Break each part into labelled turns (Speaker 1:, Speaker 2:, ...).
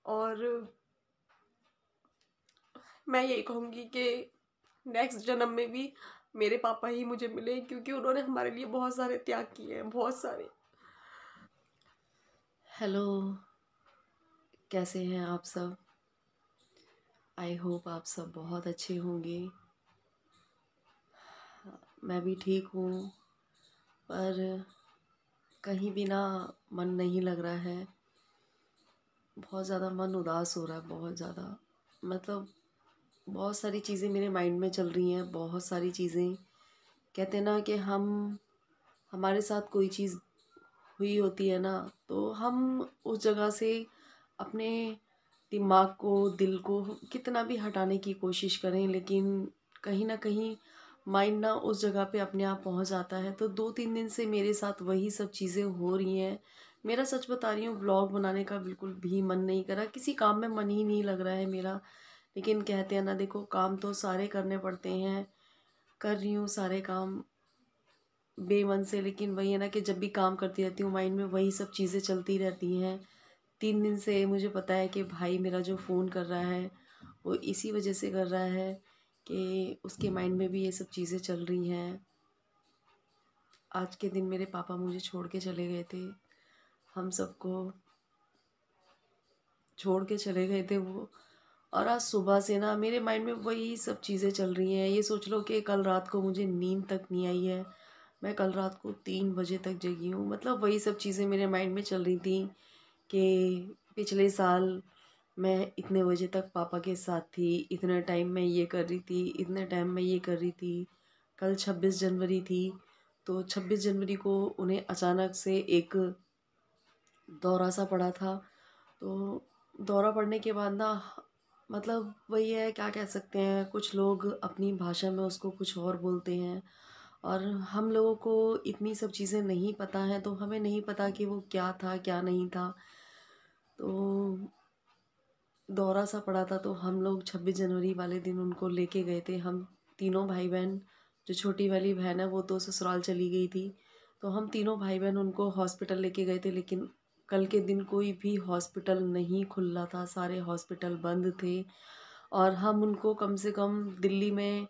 Speaker 1: और मैं यही कहूँगी कि नेक्स्ट जन्म में भी मेरे पापा ही मुझे मिले, क्योंकि उन्होंने हमारे लिए बहुत सारे त्याग किए हैं, बहुत सारे।
Speaker 2: हेलो, कैसे हैं आप सब? आई होप आप सब बहुत अच्छे होंगे। मैं भी ठीक हूँ, पर कहीं भी ना मन नहीं लग रहा है। बहुत ज़्यादा मन उदास हो रहा है, बहुत ज़्यादा। मतलब बहुत सारी चीज़ें मेरे माइंड में चल रही हैं, बहुत सारी चीज़ें। कहते हैं ना कि हमारे साथ कोई चीज़ हुई होती है ना, तो हम उस जगह से अपने दिमाग को, दिल को कितना भी हटाने की कोशिश करें, लेकिन कहीं ना कहीं माइंड ना उस जगह पे अपने आप पहुंच जाता है। तो 2-3 दिन से मेरे साथ वही सब चीज़ें हो रही हैं। मेरा सच बता रही हूँ, ब्लॉग बनाने का बिल्कुल भी मन नहीं करा, किसी काम में मन ही नहीं लग रहा है मेरा। लेकिन कहते हैं ना, देखो काम तो सारे करने पड़ते हैं, कर रही हूँ सारे काम बेमन से। लेकिन वही है ना कि जब भी काम करती रहती हूँ माइंड में वही सब चीज़ें चलती रहती हैं। 3 दिन से मुझे पता है कि भाई मेरा जो फ़ोन कर रहा है वो इसी वजह से कर रहा है कि उसके माइंड में भी ये सब चीज़ें चल रही हैं। आज के दिन मेरे पापा मुझे छोड़ के चले गए थे, हम सबको छोड़ के चले गए थे वो। और आज सुबह से ना मेरे माइंड में वही सब चीज़ें चल रही हैं। ये सोच लो कि कल रात को मुझे नींद तक नहीं आई है। मैं कल रात को 3 बजे तक जगी हूँ। मतलब वही सब चीज़ें मेरे माइंड में चल रही थी कि पिछले साल मैं इतने बजे तक पापा के साथ थी, इतने टाइम मैं ये कर रही थी, इतने टाइम मैं ये कर रही थी। कल 26 जनवरी थी, तो 26 जनवरी को उन्हें अचानक से एक दौरा सा पड़ा था। तो दौरा पड़ने के बाद ना, मतलब वही है, क्या कह सकते हैं, कुछ लोग अपनी भाषा में उसको कुछ और बोलते हैं, और हम लोगों को इतनी सब चीज़ें नहीं पता हैं, तो हमें नहीं पता कि वो क्या था क्या नहीं था। तो दौरा सा पड़ा था, तो हम लोग 26 जनवरी वाले दिन उनको लेके गए थे। हम तीनों भाई बहन, जो छोटी वाली बहन है वो तो ससुराल चली गई थी, तो हम तीनों भाई बहन उनको हॉस्पिटल लेके गए थे। लेकिन कल के दिन कोई भी हॉस्पिटल नहीं खुला था, सारे हॉस्पिटल बंद थे। और हम उनको कम से कम दिल्ली में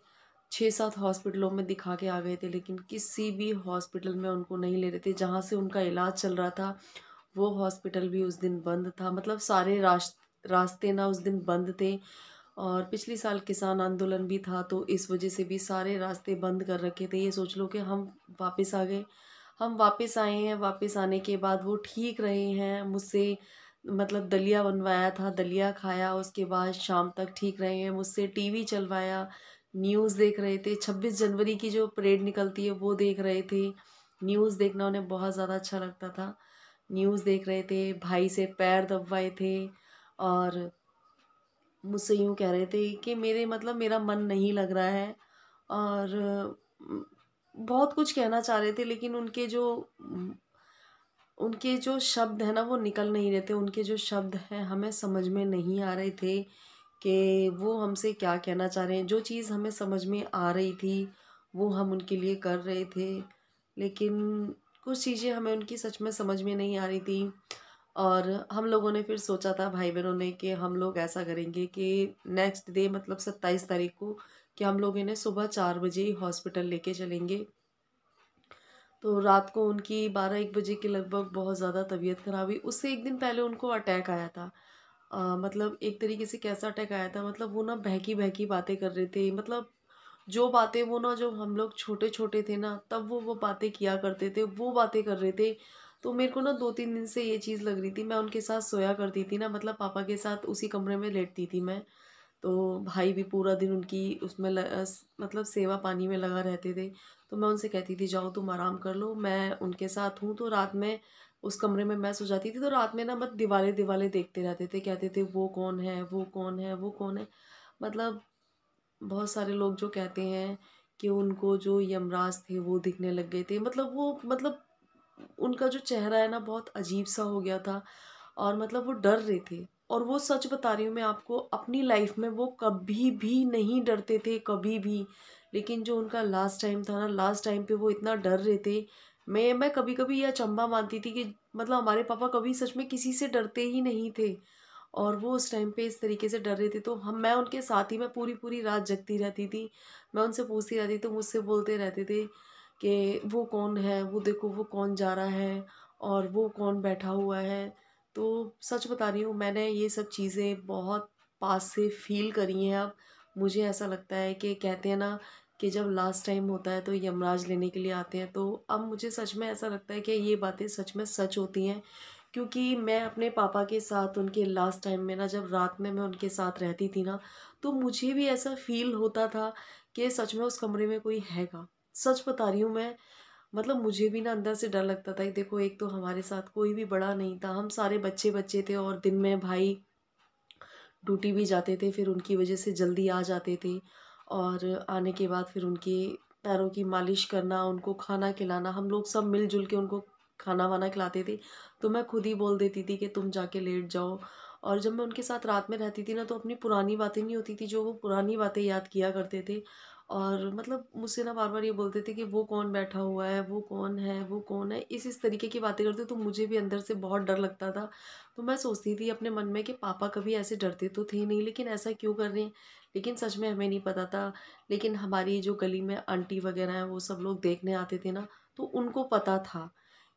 Speaker 2: 6-7 हॉस्पिटलों में दिखा के आ गए थे, लेकिन किसी भी हॉस्पिटल में उनको नहीं ले रहे थे। जहाँ से उनका इलाज चल रहा था वो हॉस्पिटल भी उस दिन बंद था। मतलब सारे रास्ते ना उस दिन बंद थे। और पिछली साल किसान आंदोलन भी था, तो इस वजह से भी सारे रास्ते बंद कर रखे थे। ये सोच लो कि हम वापस आ गए। हम वापस आए हैं, वापस आने के बाद वो ठीक रहे हैं मुझसे। मतलब दलिया बनवाया था, दलिया खाया, उसके बाद शाम तक ठीक रहे हैं। मुझसे टीवी चलवाया, न्यूज़ देख रहे थे, 26 जनवरी की जो परेड निकलती है वो देख रहे थे। न्यूज़ देखना उन्हें बहुत ज़्यादा अच्छा लगता था। न्यूज़ देख रहे थे, भाई से पैर दबवाए थे, और मुझसे यूँ कह रहे थे कि मेरे मतलब मेरा मन नहीं लग रहा है। और बहुत कुछ कहना चाह रहे थे, लेकिन उनके जो शब्द हैं ना वो निकल नहीं रहे थे। उनके जो शब्द हैं हमें समझ में नहीं आ रहे थे कि वो हमसे क्या कहना चाह रहे हैं। जो चीज़ हमें समझ में आ रही थी वो हम उनके लिए कर रहे थे, लेकिन कुछ चीज़ें हमें उनकी सच में समझ में नहीं आ रही थी। और हम लोगों ने फिर सोचा था भाई बहनों ने कि हम लोग ऐसा करेंगे कि नेक्स्ट डे, मतलब 27 तारीख को, कि हम लोग इन्हें सुबह 4 बजे ही हॉस्पिटल लेके चलेंगे। तो रात को उनकी 12-1 बजे के लगभग बहुत ज़्यादा तबीयत खराब हुई। उससे एक दिन पहले उनको अटैक आया था। मतलब एक तरीके से कैसा अटैक आया था, मतलब वो ना बहकी बहकी बातें कर रहे थे। मतलब जो बातें वो ना, जो हम लोग छोटे छोटे थे ना तब वो बातें किया करते थे, वो बातें कर रहे थे। तो मेरे को ना 2-3 दिन से ये चीज़ लग रही थी। मैं उनके साथ सोया करती थी ना, मतलब पापा के साथ उसी कमरे में लेटती थी मैं। तो भाई भी पूरा दिन उनकी उसमें मतलब सेवा पानी में लगा रहते थे। तो मैं उनसे कहती थी जाओ तुम आराम कर लो, मैं उनके साथ हूँ। तो रात में उस कमरे में मैं सो जाती थी। तो रात में ना बस दीवाले दीवाले देखते रहते थे, कहते थे वो कौन है, वो कौन है, वो कौन है। मतलब बहुत सारे लोग जो कहते हैं कि उनको जो यमराज थे वो दिखने लग गए थे। मतलब वो, मतलब उनका जो चेहरा है ना बहुत अजीब सा हो गया था, और मतलब वो डर रहे थे। और वो सच बता रही हूँ मैं आपको, अपनी लाइफ में वो कभी भी नहीं डरते थे, कभी भी। लेकिन जो उनका लास्ट टाइम था ना, लास्ट टाइम पे वो इतना डर रहे थे। मैं कभी कभी यह अचंभा मानती थी कि मतलब हमारे पापा कभी सच में किसी से डरते ही नहीं थे। और वो उस टाइम पे इस तरीके से डर रहे थे, तो मैं उनके साथ ही मैं पूरी पूरी रात जगती रहती थी। मैं उनसे पूछती रहती, तो मुझसे बोलते रहते थे कि वो कौन है, वो देखो वो कौन जा रहा है और वो कौन बैठा हुआ है। तो सच बता रही हूँ, मैंने ये सब चीज़ें बहुत पास से फील करी हैं। अब मुझे ऐसा लगता है कि कहते हैं ना कि जब लास्ट टाइम होता है तो यमराज लेने के लिए आते हैं, तो अब मुझे सच में ऐसा लगता है कि ये बातें सच में सच होती हैं। क्योंकि मैं अपने पापा के साथ उनके लास्ट टाइम में ना, जब रात में मैं उनके साथ रहती थी ना, तो मुझे भी ऐसा फील होता था कि सच में उस कमरे में कोई हैगा। सच बता रही हूँ मैं, मतलब मुझे भी ना अंदर से डर लगता था कि देखो, एक तो हमारे साथ कोई भी बड़ा नहीं था, हम सारे बच्चे बच्चे थे, और दिन में भाई ड्यूटी भी जाते थे, फिर उनकी वजह से जल्दी आ जाते थे, और आने के बाद फिर उनके पैरों की मालिश करना, उनको खाना खिलाना, हम लोग सब मिलजुल के उनको खाना वाना खिलाते थे। तो मैं खुद ही बोल देती थी कि तुम जाके लेट जाओ। और जब मैं उनके साथ रात में रहती थी ना, तो अपनी पुरानी बातें नहीं होती थी, जो वो पुरानी बातें याद किया करते थे। और मतलब मुझसे ना बार बार ये बोलते थे कि वो कौन बैठा हुआ है, वो कौन है, वो कौन है, इस तरीके की बातें करते। तो मुझे भी अंदर से बहुत डर लगता था। तो मैं सोचती थी अपने मन में कि पापा कभी ऐसे डरते तो थे नहीं, लेकिन ऐसा क्यों कर रहे हैं। लेकिन सच में हमें नहीं पता था। लेकिन हमारी जो गली में आंटी वगैरह हैं, वो सब लोग देखने आते थे ना, तो उनको पता था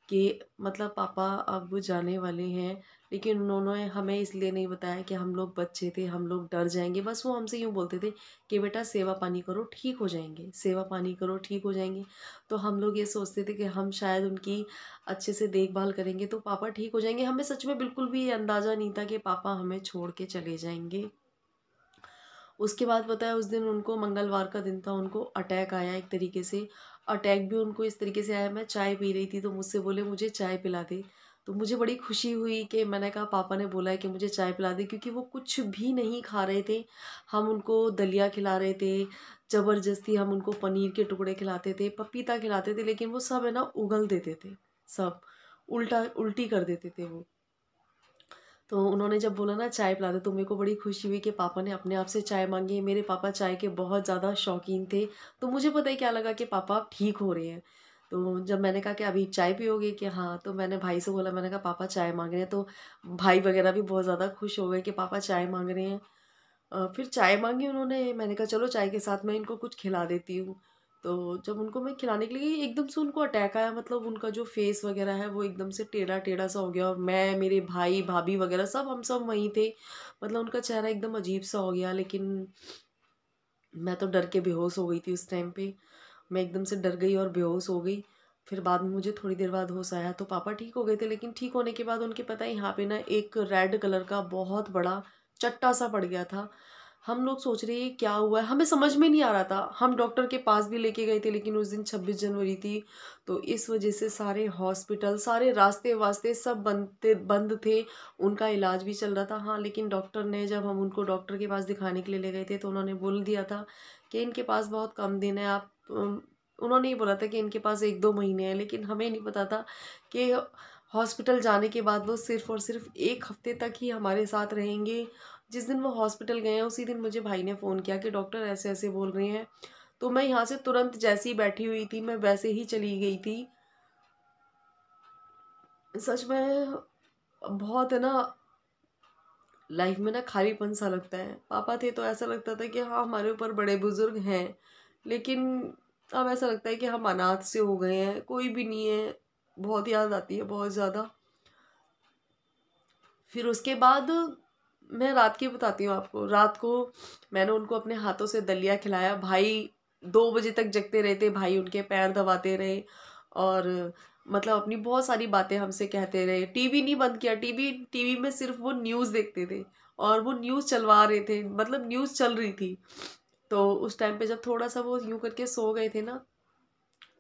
Speaker 2: कि मतलब पापा अब जाने वाले हैं। लेकिन उन्होंने हमें इसलिए नहीं बताया कि हम लोग बच्चे थे, हम लोग डर जाएंगे। बस वो हमसे यूँ बोलते थे कि बेटा सेवा पानी करो ठीक हो जाएंगे, सेवा पानी करो ठीक हो जाएंगे। तो हम लोग ये सोचते थे कि हम शायद उनकी अच्छे से देखभाल करेंगे तो पापा ठीक हो जाएंगे। हमें सच में बिल्कुल भी ये अंदाज़ा नहीं था कि पापा हमें छोड़ के चले जाएंगे। उसके बाद पता है, उस दिन उनको, मंगलवार का दिन था, उनको अटैक आया एक तरीके से। अटैक भी उनको इस तरीके से आया, मैं चाय पी रही थी तो मुझसे बोले मुझे चाय पिला दे। तो मुझे बड़ी खुशी हुई कि मैंने कहा पापा ने बोला है कि मुझे चाय पिला दे, क्योंकि वो कुछ भी नहीं खा रहे थे। हम उनको दलिया खिला रहे थे, ज़बरदस्ती हम उनको पनीर के टुकड़े खिलाते थे, पपीता खिलाते थे, लेकिन वो सब है ना उगल देते थे, सब उल्टा उल्टी कर देते थे वो। तो उन्होंने जब बोला ना चाय पिला दो, तो मेरे को बड़ी खुशी हुई कि पापा ने अपने आप से चाय मांगी है। मेरे पापा चाय के बहुत ज़्यादा शौकीन थे। तो मुझे पता ही क्या लगा कि पापा अब ठीक हो रहे हैं। तो जब मैंने कहा कि अभी चाय पियोगे, कि हाँ, तो मैंने भाई से बोला, मैंने कहा पापा चाय मांग रहे हैं। तो भाई वगैरह भी बहुत ज़्यादा खुश हो गए कि पापा चाय मांग रहे हैं। फिर चाय मांगी उन्होंने, मैंने कहा चलो चाय के साथ मैं इनको कुछ खिला देती हूँ। तो जब उनको मैं खिलाने के लिए गई, एकदम से उनको अटैक आया। मतलब उनका जो फेस वगैरह है वो एकदम से टेढ़ा टेढ़ा सा हो गया, और मैं, मेरे भाई भाभी वगैरह सब, हम सब वहीं थे। मतलब उनका चेहरा एकदम अजीब सा हो गया। लेकिन मैं तो डर के बेहोश हो गई थी उस टाइम पे। मैं एकदम से डर गई और बेहोश हो गई। फिर बाद में मुझे थोड़ी देर बाद होश आया, तो पापा ठीक हो गए थे। लेकिन ठीक होने के बाद उनके, पता है, यहाँ पे ना एक रेड कलर का बहुत बड़ा चट्टा सा पड़ गया था। हम लोग सोच रहे हैं क्या हुआ है, हमें समझ में नहीं आ रहा था। हम डॉक्टर के पास भी लेके गए थे, लेकिन उस दिन 26 जनवरी थी, तो इस वजह से सारे हॉस्पिटल, सारे रास्ते वास्ते सब बंद थे। उनका इलाज भी चल रहा था। हाँ, लेकिन डॉक्टर ने, जब हम उनको डॉक्टर के पास दिखाने के लिए ले गए थे, तो उन्होंने बोल दिया था कि इनके पास बहुत कम दिन है। आप उन्होंने ये बोला था कि इनके पास 1-2 महीने हैं। लेकिन हमें नहीं पता था कि हॉस्पिटल जाने के बाद वो सिर्फ़ और सिर्फ 1 हफ्ते तक ही हमारे साथ रहेंगे। जिस दिन वो हॉस्पिटल गए हैं, उसी दिन मुझे भाई ने फ़ोन किया कि डॉक्टर ऐसे-ऐसे बोल रहे हैं। तो मैं यहाँ से तुरंत, जैसे ही बैठी हुई थी, मैं वैसे ही चली गई थी। सच में बहुत है ना, लाइफ में ना खालीपन सा लगता है। पापा थे तो ऐसा लगता था कि हाँ, हमारे ऊपर बड़े बुजुर्ग हैं। लेकिन अब ऐसा लगता है कि हम अनाथ से हो गए हैं, कोई भी नहीं है। बहुत याद आती है, बहुत ज़्यादा। फिर उसके बाद मैं रात की बताती हूँ आपको। रात को मैंने उनको अपने हाथों से दलिया खिलाया। भाई 2 बजे तक जगते रहे थे, भाई उनके पैर दबाते रहे, और मतलब अपनी बहुत सारी बातें हमसे कहते रहे। टीवी नहीं बंद किया, टीवी टीवी में सिर्फ वो न्यूज़ देखते थे, और वो न्यूज़ चलवा रहे थे, मतलब न्यूज़ चल रही थी। तो उस टाइम पे जब थोड़ा सा वो यूं करके सो गए थे ना,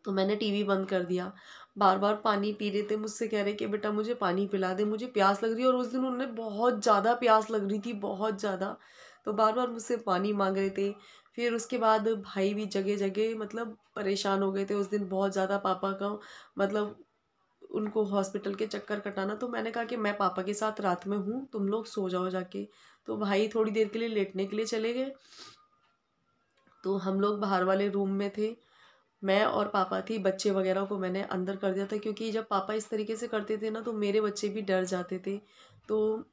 Speaker 2: तो मैंने टीवी बंद कर दिया। बार बार पानी पी रहे थे, मुझसे कह रहे कि बेटा मुझे पानी पिला दे, मुझे प्यास लग रही है। और उस दिन उन्हें बहुत ज़्यादा प्यास लग रही थी, बहुत ज़्यादा। तो बार बार मुझसे पानी मांग रहे थे। फिर उसके बाद भाई भी जगह जगह मतलब परेशान हो गए थे उस दिन बहुत ज़्यादा, पापा का मतलब उनको हॉस्पिटल के चक्कर कटाना। तो मैंने कहा कि मैं पापा के साथ रात में हूँ, तुम लोग सो जाओ जाके। तो भाई थोड़ी देर के लिए लेटने के लिए चले गए। तो हम लोग बाहर वाले रूम में थे, मैं और पापा थी। बच्चे वगैरह को मैंने अंदर कर दिया था, क्योंकि जब पापा इस तरीके से करते थे ना, तो मेरे बच्चे भी डर जाते थे। तो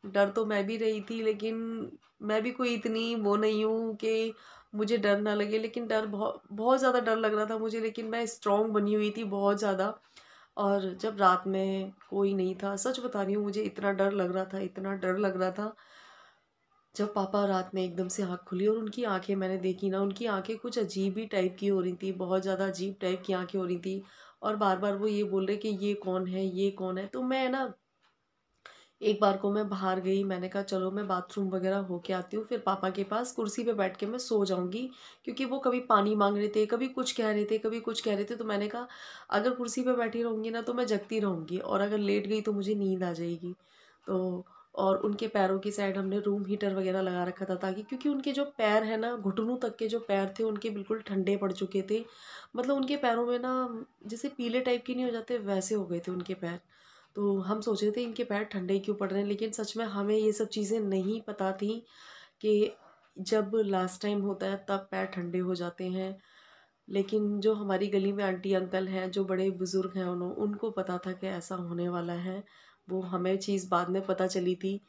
Speaker 2: डर तो मैं भी रही थी, लेकिन मैं भी कोई इतनी वो नहीं हूँ कि मुझे डर ना लगे, लेकिन डर बहुत बहुत ज़्यादा डर लग रहा था मुझे, लेकिन मैं स्ट्रॉन्ग बनी हुई थी बहुत ज़्यादा। और जब रात में कोई नहीं था, सच बता रही हूँ, मुझे इतना डर लग रहा था, इतना डर लग रहा था। जब पापा रात में एकदम से आँख खुली और उनकी आंखें मैंने देखी ना, उनकी आंखें कुछ अजीब ही टाइप की हो रही थी, बहुत ज़्यादा अजीब टाइप की आंखें हो रही थी। और बार बार वो ये बोल रहे कि ये कौन है, ये कौन है। तो मैं ना, एक बार को मैं बाहर गई, मैंने कहा चलो मैं बाथरूम वगैरह होके आती हूँ, फिर पापा के पास कुर्सी पे बैठ के मैं सो जाऊंगी। क्योंकि वो कभी पानी मांग रहे थे, कभी कुछ कह रहे थे, कभी कुछ कह रहे थे। तो मैंने कहा अगर कुर्सी पे बैठी रहूंगी ना तो मैं जगती रहूंगी, और अगर लेट गई तो मुझे नींद आ जाएगी। तो और उनके पैरों की साइड हमने रूम हीटर वगैरह लगा रखा था, ताकि, क्योंकि उनके जो पैर है ना, घुटनों तक के जो पैर थे उनके बिल्कुल ठंडे पड़ चुके थे। मतलब उनके पैरों में ना, जैसे पीले टाइप के नहीं हो जाते, वैसे हो गए थे उनके पैर। तो हम सोच रहे थे इनके पैर ठंडे क्यों पड़ रहे हैं, लेकिन सच में हमें ये सब चीज़ें नहीं पता थी कि जब लास्ट टाइम होता है तब पैर ठंडे हो जाते हैं। लेकिन जो हमारी गली में आंटी अंकल हैं, जो बड़े बुज़ुर्ग हैं, उनको पता था कि ऐसा होने वाला है। वो हमें चीज़ बाद में पता चली थी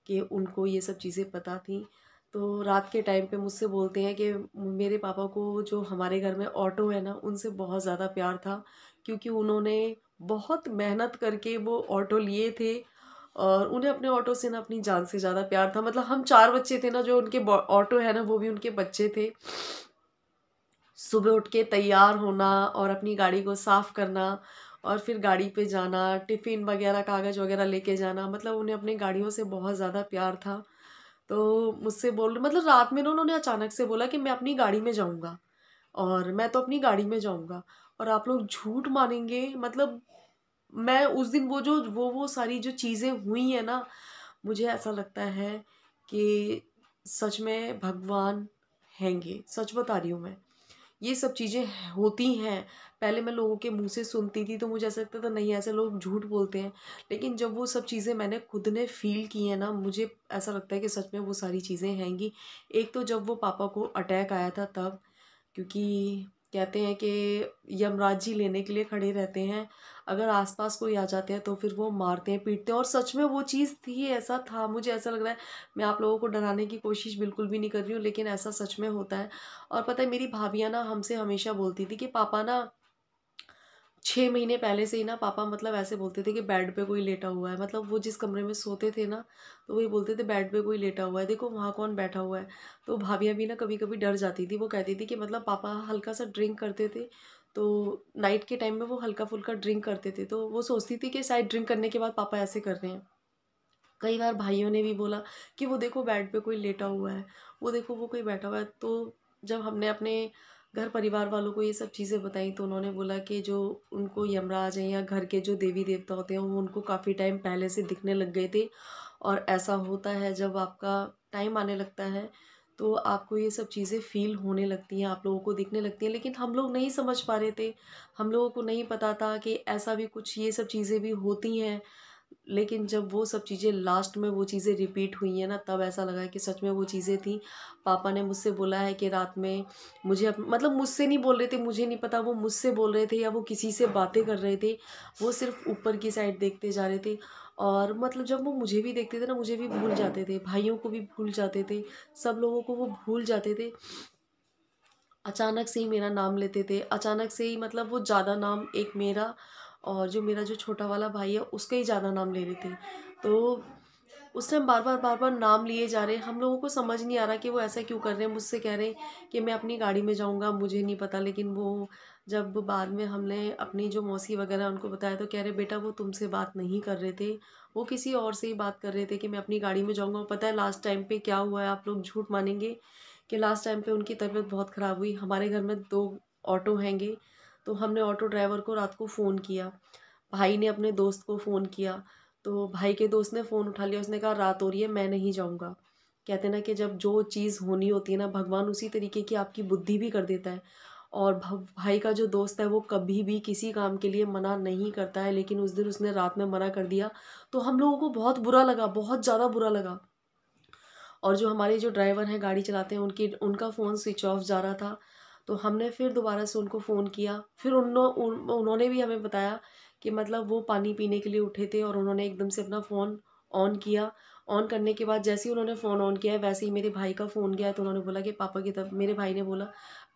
Speaker 2: कि उनको ये सब चीज़ें पता थी। तो रात के टाइम पे मुझसे बोलते हैं कि मेरे पापा को जो हमारे घर में ऑटो है ना, उनसे बहुत ज़्यादा प्यार था। क्योंकि उन्होंने बहुत मेहनत करके वो ऑटो लिए थे, और उन्हें अपने ऑटो से ना अपनी जान से ज़्यादा प्यार था। मतलब हम 4 बच्चे थे ना, जो उनके ऑटो है ना, वो भी उनके बच्चे थे। सुबह उठ के तैयार होना और अपनी गाड़ी को साफ़ करना, और फिर गाड़ी पे जाना, टिफ़िन वगैरह, कागज़ वगैरह लेके जाना। मतलब उन्हें अपनी गाड़ियों से बहुत ज़्यादा प्यार था। तो मुझसे बोल, मतलब रात में ना उन्होंने अचानक से बोला कि मैं अपनी गाड़ी में जाऊँगा, और मैं तो अपनी गाड़ी में जाऊँगा। और आप लोग झूठ मानेंगे, मतलब मैं उस दिन वो सारी जो चीज़ें हुई हैं ना, मुझे ऐसा लगता है कि सच में भगवान हैंगे। सच बता रही हूँ मैं। ये सब चीज़ें होती हैं। पहले मैं लोगों के मुँह से सुनती थी तो मुझे ऐसा लगता था नहीं, ऐसे लोग झूठ बोलते हैं। लेकिन जब वो सब चीज़ें मैंने खुद ने फ़ील की हैं ना, मुझे ऐसा लगता है कि सच में वो सारी चीज़ें हैंगी। एक तो जब वो पापा को अटैक आया था तब, क्योंकि कहते हैं कि यमराज जी लेने के लिए खड़े रहते हैं। अगर आस-पास कोई आ जाते हैं तो फिर वो मारते हैं, पीटते हैं, और सच में वो चीज़ थी, ऐसा था। मुझे ऐसा लग रहा है, मैं आप लोगों को डराने की कोशिश बिल्कुल भी नहीं कर रही हूँ, लेकिन ऐसा सच में होता है। और पता है, मेरी भाभियाँ ना हमसे हमेशा बोलती थी कि पापा ना, 6 महीने पहले से ही ना पापा, मतलब ऐसे बोलते थे कि बेड पे कोई लेटा हुआ है। मतलब वो जिस कमरे में सोते थे ना, तो वही बोलते थे बेड पे कोई लेटा हुआ है, देखो वहाँ कौन बैठा हुआ है। तो भाभियाँ भी ना कभी-कभी डर जाती थी। वो कहती थी कि मतलब पापा हल्का-सा ड्रिंक करते थे, तो नाइट के टाइम में वो हल्का-फुल्का ड्रिंक करते थे। तो वो सोचती थी कि शायद ड्रिंक करने के बाद पापा ऐसे कर रहे हैं। कई बार भाइयों ने भी बोला कि वो देखो बेड पे कोई लेटा हुआ है, वो देखो वो कोई बैठा हुआ है। तो जब हमने अपने घर परिवार वालों को ये सब चीज़ें बताई, तो उन्होंने बोला कि जो उनको यमराज हैं या घर के जो देवी देवता होते हैं, वो उनको काफ़ी टाइम पहले से दिखने लग गए थे। और ऐसा होता है, जब आपका टाइम आने लगता है तो आपको ये सब चीज़ें फील होने लगती हैं, आप लोगों को दिखने लगती हैं। लेकिन हम लोग नहीं समझ पा रहे थे, हम लोगों को नहीं पता था कि ऐसा भी कुछ, ये सब चीज़ें भी होती हैं। लेकिन जब वो सब चीज़ें लास्ट में वो चीज़ें रिपीट हुई हैं ना, तब ऐसा लगा कि सच में वो चीज़ें थी। पापा ने मुझसे बोला है कि रात में मुझे मतलब मुझसे नहीं बोल रहे थे, मुझे नहीं पता वो मुझसे बोल रहे थे या वो किसी से बातें कर रहे थे। वो सिर्फ़ ऊपर की साइड देखते जा रहे थे, और मतलब जब वो मुझे भी देखते थे ना, मुझे भी भूल जाते थे, भाइयों को भी भूल जाते थे, सब लोगों को वो भूल जाते थे। अचानक से ही मेरा नाम लेते थे, अचानक से ही, मतलब वो ज़्यादा नाम, एक मेरा और जो मेरा जो छोटा वाला भाई है उसका ही ज़्यादा नाम ले रहे थे। तो उस टाइम बार-बार नाम लिए जा रहे हैं। हम लोगों को समझ नहीं आ रहा कि वो ऐसा क्यों कर रहे हैं। मुझसे कह रहे हैं कि मैं अपनी गाड़ी में जाऊँगा, मुझे नहीं पता। लेकिन वो जब बाद में हमने अपनी जो मौसी वगैरह उनको बताया, तो कह रहे बेटा वो तुमसे बात नहीं कर रहे थे, वो किसी और से ही बात कर रहे थे कि मैं अपनी गाड़ी में जाऊँगा। पता है लास्ट टाइम पे क्या हुआ है, आप लोग झूठ मानेंगे कि लास्ट टाइम पे उनकी तबीयत बहुत ख़राब हुई। हमारे घर में 2 ऑटो हैंगे, तो हमने ऑटो ड्राइवर को रात को फ़ोन किया। भाई ने अपने दोस्त को फ़ोन किया, तो भाई के दोस्त ने फ़ोन उठा लिया, उसने कहा रात हो रही है, मैं नहीं जाऊँगा। कहते हैं ना कि जब जो चीज़ होनी होती है ना, भगवान उसी तरीके की आपकी बुद्धि भी कर देता है। और भाई का जो दोस्त है वो कभी भी किसी काम के लिए मना नहीं करता है, लेकिन उस दिन उसने रात में मना कर दिया, तो हम लोगों को बहुत बुरा लगा, बहुत ज़्यादा बुरा लगा। और जो हमारे जो ड्राइवर हैं, गाड़ी चलाते हैं, उनका फ़ोन स्विच ऑफ जा रहा था। तो हमने फिर दोबारा से उनको फ़ोन किया। फिर उन्होंने भी हमें बताया कि मतलब वो पानी पीने के लिए उठे थे और उन्होंने एकदम से अपना फ़ोन ऑन किया। ऑन करने के बाद जैसे ही उन्होंने फ़ोन ऑन किया है वैसे ही मेरे भाई का फ़ोन गया, तो उन्होंने बोला कि पापा की तब मेरे भाई ने बोला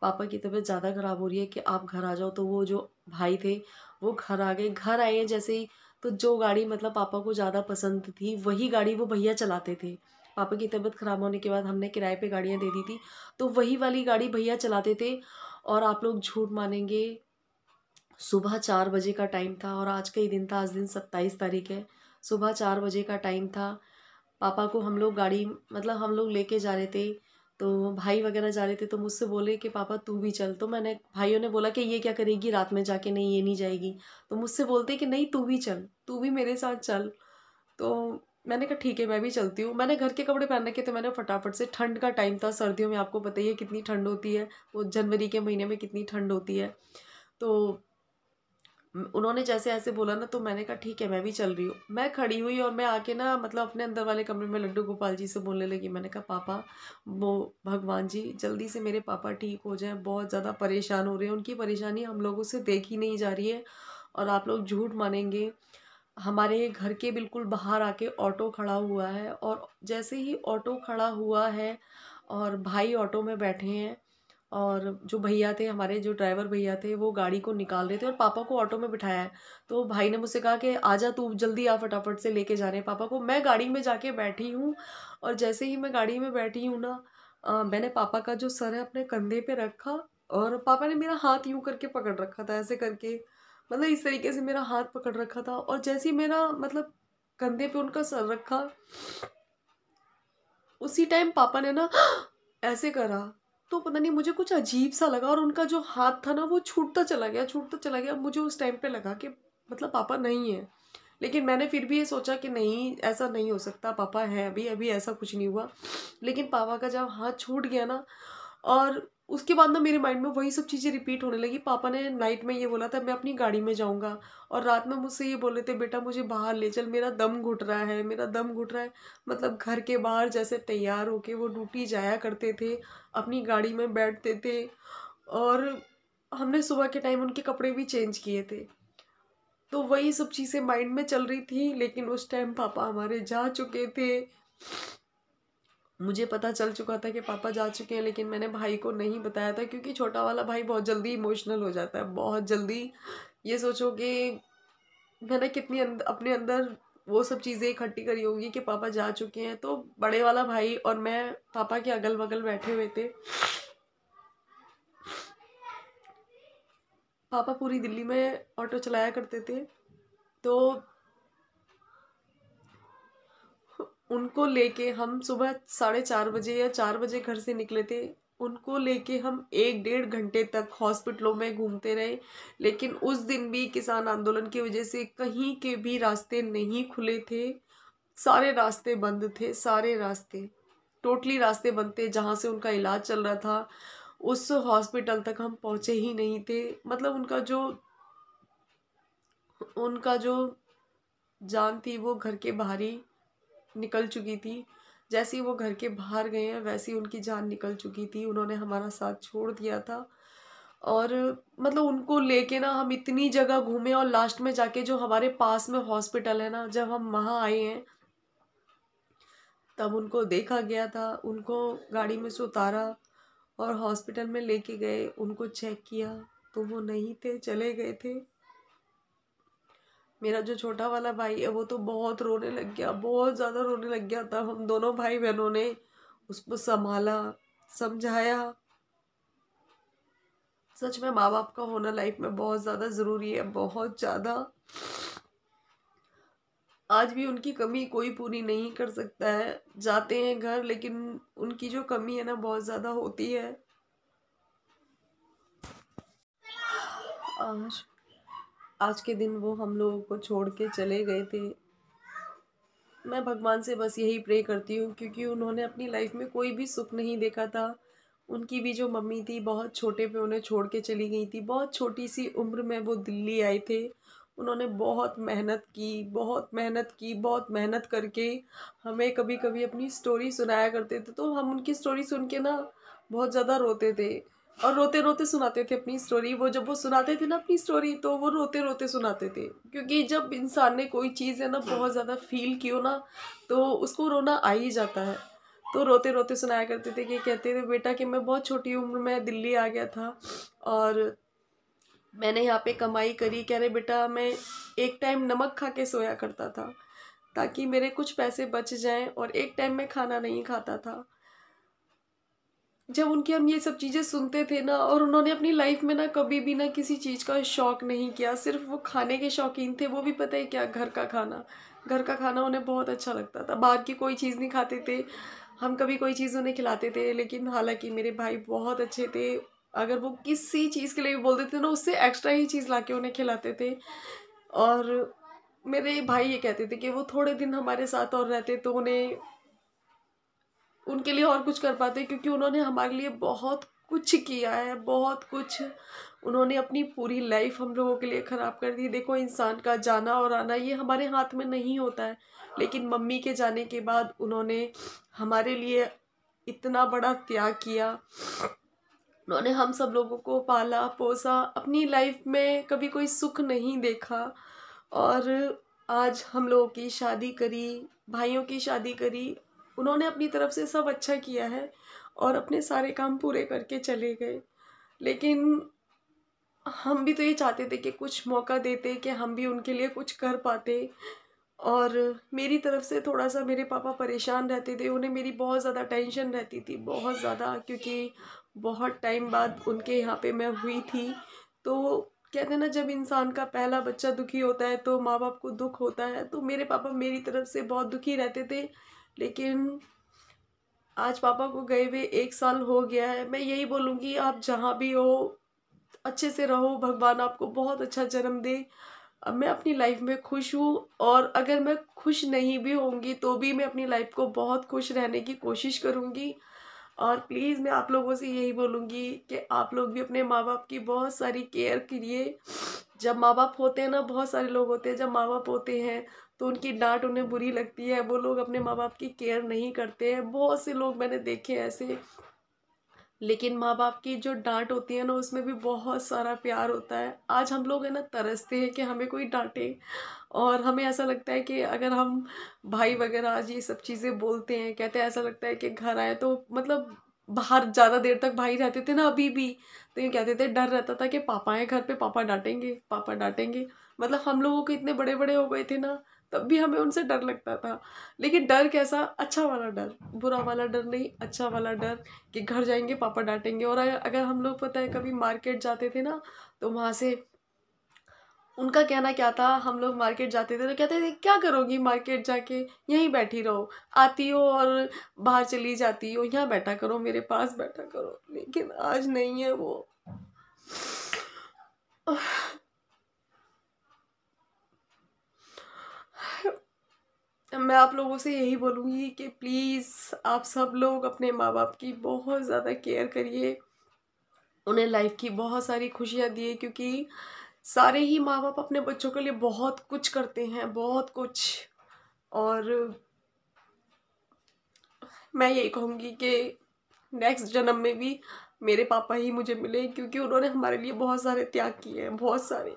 Speaker 2: पापा की तबीयत ज़्यादा ख़राब हो रही है कि आप घर आ जाओ। तो वो जो भाई थे वो घर आ गए। घर आए हैं जैसे ही, तो जो गाड़ी मतलब पापा को ज़्यादा पसंद थी वही गाड़ी वो भैया चलाते थे। पापा की तबीयत ख़राब होने के बाद हमने किराए पे गाड़ियाँ दे दी थी, तो वही वाली गाड़ी भैया चलाते थे। और आप लोग झूठ मानेंगे, सुबह 4 बजे का टाइम था और आज का ही दिन था, आज दिन 27 तारीख है। सुबह 4 बजे का टाइम था। पापा को हम लोग गाड़ी मतलब हम लोग लेके जा रहे थे, तो भाई वगैरह जा रहे थे, तो मुझसे बोले कि पापा तू भी चल। तो मैंने भाइयों ने बोला कि ये क्या करेगी रात में जाके, नहीं ये नहीं जाएगी। तो मुझसे बोलते कि नहीं तू भी चल, तू भी मेरे साथ चल। तो मैंने कहा ठीक है मैं भी चलती हूँ। मैंने घर के कपड़े पहन रखे थे, मैंने फटाफट से, ठंड का टाइम था, सर्दियों में आपको पता ही है कितनी ठंड होती है, वो जनवरी के महीने में कितनी ठंड होती है। तो उन्होंने जैसे ऐसे बोला ना, तो मैंने कहा ठीक है मैं भी चल रही हूँ। मैं खड़ी हुई और मैं आके ना मतलब अपने अंदर वाले कमरे में लड्डू गोपाल जी से बोलने लगी। मैंने कहा पापा, वो भगवान जी जल्दी से मेरे पापा ठीक हो जाएं, बहुत ज़्यादा परेशान हो रहे हैं, उनकी परेशानी हम लोगों से देखी नहीं जा रही है। और आप लोग झूठ मानेंगे, हमारे घर के बिल्कुल बाहर आके ऑटो खड़ा हुआ है, और जैसे ही ऑटो खड़ा हुआ है और भाई ऑटो में बैठे हैं, और जो भैया थे हमारे, जो ड्राइवर भैया थे, वो गाड़ी को निकाल रहे थे और पापा को ऑटो में बिठाया है। तो भाई ने मुझसे कहा कि आजा तू जल्दी आ, फटाफट से लेके जा रहे हैं पापा को। मैं गाड़ी में जाके बैठी हूँ, और जैसे ही मैं गाड़ी में बैठी हूँ ना, मैंने पापा का जो सर है अपने कंधे पे रखा, और पापा ने मेरा हाथ यूं करके पकड़ रखा था, ऐसे करके, मतलब इस तरीके से मेरा हाथ पकड़ रखा था। और जैसे ही मेरा मतलब कंधे पे उनका सर रखा, उसी टाइम पापा ने ना ऐसे करा। तो पता नहीं मुझे कुछ अजीब सा लगा, और उनका जो हाथ था ना वो छूटता चला गया, छूटता चला गया। मुझे उस टाइम पे लगा कि मतलब पापा नहीं है, लेकिन मैंने फिर भी ये सोचा कि नहीं ऐसा नहीं हो सकता, पापा है अभी, अभी ऐसा कुछ नहीं हुआ। लेकिन पापा का जब हाथ छूट गया ना, और उसके बाद ना मेरे माइंड में वही सब चीज़ें रिपीट होने लगी। पापा ने नाइट में ये बोला था मैं अपनी गाड़ी में जाऊंगा, और रात में मुझसे ये बोले थे बेटा मुझे बाहर ले चल, मेरा दम घुट रहा है, मेरा दम घुट रहा है। मतलब घर के बाहर जैसे तैयार होके वो ड्यूटी जाया करते थे, अपनी गाड़ी में बैठते थे, और हमने सुबह के टाइम उनके कपड़े भी चेंज किए थे। तो वही सब चीज़ें माइंड में चल रही थी, लेकिन उस टाइम पापा हमारे जा चुके थे। मुझे पता चल चुका था कि पापा जा चुके हैं, लेकिन मैंने भाई को नहीं बताया था, क्योंकि छोटा वाला भाई बहुत जल्दी इमोशनल हो जाता है, बहुत जल्दी। ये सोचो कि मैंने कितनी अपने अंदर वो सब चीज़ें इकट्ठी करी होंगी कि पापा जा चुके हैं। तो बड़े वाला भाई और मैं पापा के अगल बगल बैठे हुए थे। पापा पूरी दिल्ली में ऑटो चलाया करते थे, तो उनको लेके हम सुबह 4:30 बजे या 4 बजे घर से निकले थे। उनको लेके हम 1 डेढ़ घंटे तक हॉस्पिटलों में घूमते रहे, लेकिन उस दिन भी किसान आंदोलन की वजह से कहीं के भी रास्ते नहीं खुले थे। सारे रास्ते बंद थे, सारे रास्ते, टोटली रास्ते बंद थे। जहाँ से उनका इलाज चल रहा था उस हॉस्पिटल तक हम पहुँचे ही नहीं थे। मतलब उनका जो जान थी वो घर के बाहर ही निकल चुकी थी। जैसे ही वो घर के बाहर गए हैं वैसे ही उनकी जान निकल चुकी थी। उन्होंने हमारा साथ छोड़ दिया था, और मतलब उनको लेके ना हम इतनी जगह घूमे, और लास्ट में जाके जो हमारे पास में हॉस्पिटल है ना, जब हम वहाँ आए हैं तब उनको देखा गया था। उनको गाड़ी में से उतारा और हॉस्पिटल में लेके गए, उनको चेक किया तो वो नहीं थे, चले गए थे। मेरा जो छोटा वाला भाई है वो तो बहुत रोने लग गया, बहुत ज़्यादा रोने लग गया था। हम दोनों भाई बहनों ने उसको संभाला, समझाया। सच में माँ बाप का होना लाइफ में बहुत ज़्यादा ज़रूरी है, बहुत ज़्यादा। आज भी उनकी कमी कोई पूरी नहीं कर सकता है। जाते हैं घर, लेकिन उनकी जो कमी है ना बहुत ज़्यादा होती है। आज आज के दिन वो हम लोगों को छोड़ के चले गए थे। मैं भगवान से बस यही प्रे करती हूँ, क्योंकि उन्होंने अपनी लाइफ में कोई भी सुख नहीं देखा था। उनकी भी जो मम्मी थी बहुत छोटे पे उन्हें छोड़ के चली गई थी, बहुत छोटी सी उम्र में वो दिल्ली आए थे। उन्होंने बहुत मेहनत की, बहुत मेहनत की, बहुत मेहनत करके हमें कभी कभी अपनी स्टोरी सुनाया करते थे, तो हम उनकी स्टोरी सुन के ना बहुत ज़्यादा रोते थे।
Speaker 1: और रोते रोते सुनाते थे अपनी स्टोरी। वो जब वो सुनाते थे ना अपनी स्टोरी, तो वो रोते रोते सुनाते थे, क्योंकि जब इंसान ने कोई चीज़ है ना बहुत ज़्यादा फील की हो ना, तो उसको रोना आ ही जाता है। तो रोते रोते सुनाया करते थे कि कहते थे बेटा कि मैं बहुत छोटी उम्र में दिल्ली आ गया था और मैंने यहाँ पे कमाई करी। कह रहे बेटा मैं एक टाइम नमक खा के सोया करता था ताकि मेरे कुछ पैसे बच जाएं, और एक टाइम में खाना नहीं खाता था। जब उनकी हम ये सब चीज़ें सुनते थे ना, और उन्होंने अपनी लाइफ में ना कभी भी ना किसी चीज़ का शौक नहीं किया, सिर्फ वो खाने के शौकीन थे। वो भी पता है क्या, घर का खाना। घर का खाना उन्हें बहुत अच्छा लगता था, बाहर की कोई चीज़ नहीं खाते थे। हम कभी कोई चीज़ उन्हें खिलाते थे, लेकिन हालांकि मेरे भाई बहुत अच्छे थे। अगर वो किसी चीज़ के लिए भी बोलते थे ना, उससे एक्स्ट्रा ही चीज़ ला के उन्हें खिलाते थे। और मेरे भाई ये कहते थे कि वो थोड़े दिन हमारे साथ और रहते तो उन्हें उनके लिए और कुछ कर पाते, क्योंकि उन्होंने हमारे लिए बहुत कुछ किया है, बहुत कुछ। उन्होंने अपनी पूरी लाइफ हम लोगों के लिए ख़राब कर दी। देखो, इंसान का जाना और आना ये हमारे हाथ में नहीं होता है, लेकिन मम्मी के जाने के बाद उन्होंने हमारे लिए इतना बड़ा त्याग किया। उन्होंने हम सब लोगों को पाला पोसा, अपनी लाइफ में कभी कोई सुख नहीं देखा। और आज हम लोगों की शादी करी, भाइयों की शादी करी, उन्होंने अपनी तरफ से सब अच्छा किया है और अपने सारे काम पूरे करके चले गए। लेकिन हम भी तो ये चाहते थे कि कुछ मौका देते, कि हम भी उनके लिए कुछ कर पाते। और मेरी तरफ से थोड़ा सा मेरे पापा परेशान रहते थे, उन्हें मेरी बहुत ज़्यादा टेंशन रहती थी, बहुत ज़्यादा, क्योंकि बहुत टाइम बाद उनके यहाँ पे मैं हुई थी। तो कहते हैं ना, जब इंसान का पहला बच्चा दुखी होता है तो माँ बाप को दुख होता है। तो मेरे पापा मेरी तरफ से बहुत दुखी रहते थे। लेकिन आज पापा को गए हुए 1 साल हो गया है। मैं यही बोलूँगी, आप जहाँ भी हो अच्छे से रहो, भगवान आपको बहुत अच्छा जन्म दे। अब मैं अपनी लाइफ में खुश हूँ, और अगर मैं खुश नहीं भी होंगी तो भी मैं अपनी लाइफ को बहुत खुश रहने की कोशिश करूँगी। और प्लीज़ मैं आप लोगों से यही बोलूँगी कि आप लोग भी अपने माँ बाप की बहुत सारी केयर करिए। जब माँ बाप होते हैं ना, बहुत सारे लोग होते हैं, जब माँ बाप होते हैं तो उनकी डांट उन्हें बुरी लगती है, वो लोग अपने माँ बाप की केयर नहीं करते हैं। बहुत से लोग मैंने देखे हैं ऐसे। लेकिन माँ बाप की जो डांट होती है ना, उसमें भी बहुत सारा प्यार होता है। आज हम लोग है ना तरसते हैं कि हमें कोई डांटे, और हमें ऐसा लगता है कि अगर हम भाई वगैरह आज ये सब चीज़ें बोलते हैं, कहते हैं, ऐसा लगता है कि घर आए तो मतलब बाहर ज़्यादा देर तक भाई रहते थे ना अभी भी, तो ये कहते थे, डर रहता था कि पापा आए घर पे, पापा डांटेंगे, पापा डांटेंगे। मतलब हम लोगों के इतने बड़े बड़े हो गए थे ना, तब भी हमें उनसे डर लगता था। लेकिन डर कैसा, अच्छा वाला डर, बुरा वाला डर नहीं, अच्छा वाला डर, कि घर जाएंगे पापा डांटेंगे। और अगर हम लोग पता है कभी मार्केट जाते थे ना, तो वहाँ से उनका कहना क्या था, हम लोग मार्केट जाते थे तो कहते थे, क्या करोगी मार्केट जाके, यहीं बैठी रहो, आती हो और बाहर चली जाती हो, यहाँ बैठा करो, मेरे पास बैठा करो। लेकिन आज नहीं है वो। मैं आप लोगों से यही बोलूँगी कि प्लीज़ आप सब लोग अपने माँ बाप की बहुत ज़्यादा केयर करिए, उन्हें लाइफ की बहुत सारी खुशियाँ दिए, क्योंकि सारे ही माँ बाप अपने बच्चों के लिए बहुत कुछ करते हैं, बहुत कुछ। और मैं यही कहूँगी कि नेक्स्ट जन्म में भी मेरे पापा ही मुझे मिले, क्योंकि उन्होंने हमारे लिए बहुत सारे त्याग किए हैं, बहुत सारे।